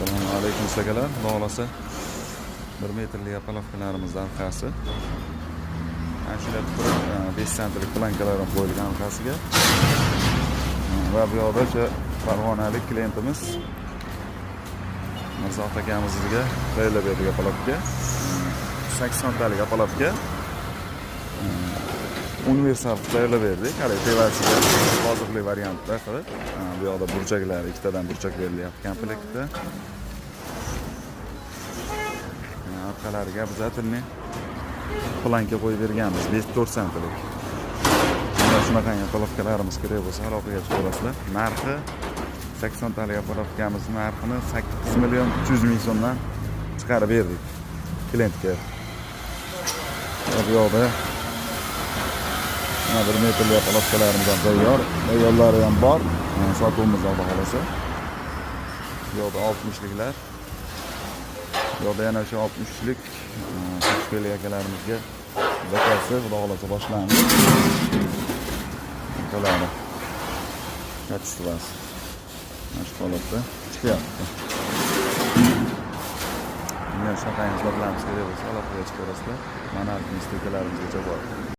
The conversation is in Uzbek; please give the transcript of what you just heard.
Assalomu alaykum akalar. Xudo xolasa 1 metrlik apalovkalarimiz arqasi. Mana shunday turib 5 sentlik plankalar ham qo'yilgan arqasiga. Va bu yoqda o'sha farg'onalik klientimiz Mirzot akamiz bizga tayyorlab berdi apalovka. 80 talik apalovka. Universal tayyorlab berdik. Hali tevasiga hozirgi variantda qilib, bu yoqda burchaklar, ikkitadan burchak berilyapti komplektda. Orqalariga biz atilni planka qo'yib berganmiz, 4 sentlik. Mana shunaqa apalovkalarimiz kerak bo'lsa, aloqaga chiqasizlar. Narxi 80 talik apalovkamizning narxini 8 million 300 ming so'mdan chiqarib berdik klientga. Bu yoqda 1 metrli apalovkalarimiz ham tayyor. Tayyorlari ham bor. Sotuvimiz Xudo xolasa. Bu yoqda 60liklar. Bu yoqda yana o'sha 60lik Toshkent akalarimizga zakasi Xudo xolasa boshlandi. Qo'ladi. Kachistuvasi. Mana shu holatda chiqyapti. Mana shunaqa hisoblarimiz kerak bo'lsa, aloqaga chiqarasizlar. Mana bu stekalarimizgacha bor.